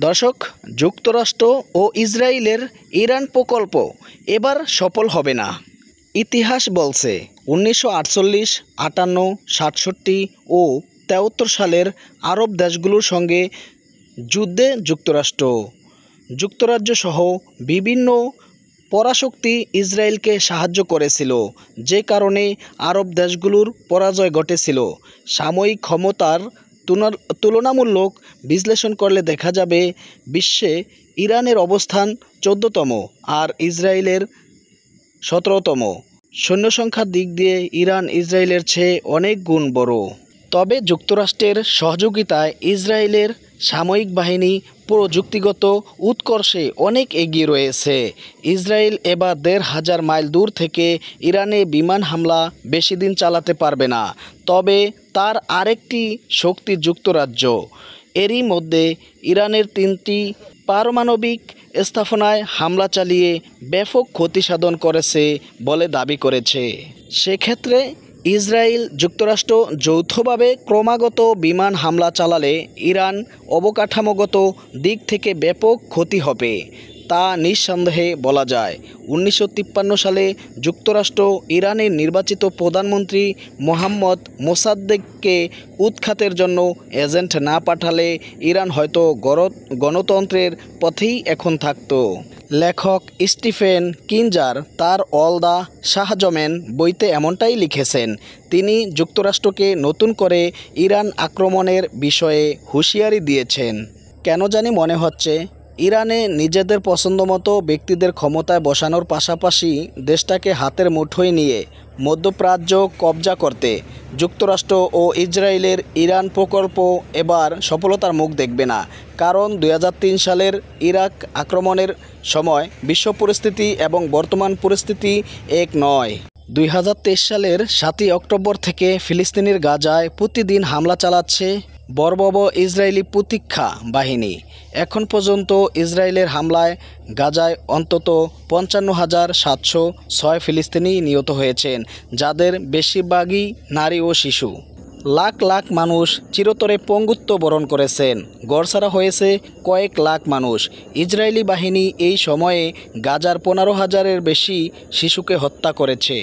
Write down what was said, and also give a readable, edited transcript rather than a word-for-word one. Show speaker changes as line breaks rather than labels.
দর্শক, যুক্তরাষ্ট্র ও ইসরায়েলের ইরান প্রকল্প এবার সফল হবে না। ইতিহাস বলছে 1948, 58, 67 ও 73 সালের আরব দেশগুলোর সঙ্গে যুদ্ধে যুক্তরাজ্য সহ বিভিন্ন পরাশক্তি ইসরায়েলকে সাহায্য করেছিল, যে কারণে আরব দেশগুলোর পরাজয় ঘটেছিল। সাময়িক ক্ষমতার তুলনামূলক বিশ্লেষণ করলে দেখা যাবে বিশ্বে ইরানের অবস্থান 14তম আর ইসরায়েলের 17তম। সৈন্যসংখ্যার দিক দিয়ে ইরান ইসরায়েলের চেয়ে অনেক গুণ বড়। তবে যুক্তরাষ্ট্রের সহযোগিতায় ইসরায়েলের সামরিক বাহিনী প্রযুক্তিগত উৎকর্ষে অনেক এগিয়ে রয়েছে। ইসরায়েল এবার 1,500 মাইল দূর থেকে ইরানে বিমান হামলা বেশি দিন চালাতে পারবে না। তবে তার আরেকটি শক্তি যুক্তরাজ্য। এরই মধ্যে ইরানের 3টি পারমাণবিক স্থাপনায় হামলা চালিয়ে ব্যাপক ক্ষতি সাধন করেছে বলে দাবি করেছে। সেক্ষেত্রে ইসরায়েল যুক্তরাষ্ট্র যৌথভাবে ক্রমাগত বিমান হামলা চালালে ইরান অবকাঠামোগত দিক থেকে ব্যাপক ক্ষতি হবে, তা নিঃসন্দেহে বলা যায়। 1953 সালে যুক্তরাষ্ট্র ইরানের নির্বাচিত প্রধানমন্ত্রী মোহাম্মদ মোসাদ্দেককে উৎখাতের জন্য এজেন্ট না পাঠালে ইরান হয়তো গণতন্ত্রের পথেই এখন থাকত। লেখক স্টিফেন কিনজার তার অল দ্য শাহজামেন বইতে এমনটাই লিখেছেন। তিনি যুক্তরাষ্ট্রকে নতুন করে ইরান আক্রমণের বিষয়ে হুঁশিয়ারি দিয়েছেন। কেন জানি মনে হচ্ছে ইরানে নিজেদের পছন্দমতো ব্যক্তিদের ক্ষমতায় বসানোর পাশাপাশি দেশটাকে হাতের মুঠোয় নিয়ে মধ্যপ্রাচ্য কবজা করতে যুক্তরাষ্ট্র ও ইসরায়েলের ইরান প্রকল্প এবার সফলতার মুখ দেখবে না। কারণ 2003 সালের ইরাক আক্রমণের সময় বিশ্ব পরিস্থিতি এবং বর্তমান পরিস্থিতি এক নয়। 2023 সালের 7ই অক্টোবর থেকে ফিলিস্তিনের গাজায় প্রতিদিন হামলা চালাচ্ছে বর্বর ইসরায়েলি প্রতীক্ষা বাহিনী। এখন পর্যন্ত ইসরায়েলের হামলায় গাজায় অন্তত 55,706 ফিলিস্তিনি নিহত হয়েছেন, যাদের বেশিরভাগই নারী ও শিশু। লাখ লাখ মানুষ চিরতরে পঙ্গুত্ব বরণ করেছেন, ঘরছাড়া হয়েছে কয়েক লাখ মানুষ। ইসরায়েলি বাহিনী এই সময়ে গাজার 15,000-এর বেশি শিশুকে হত্যা করেছে।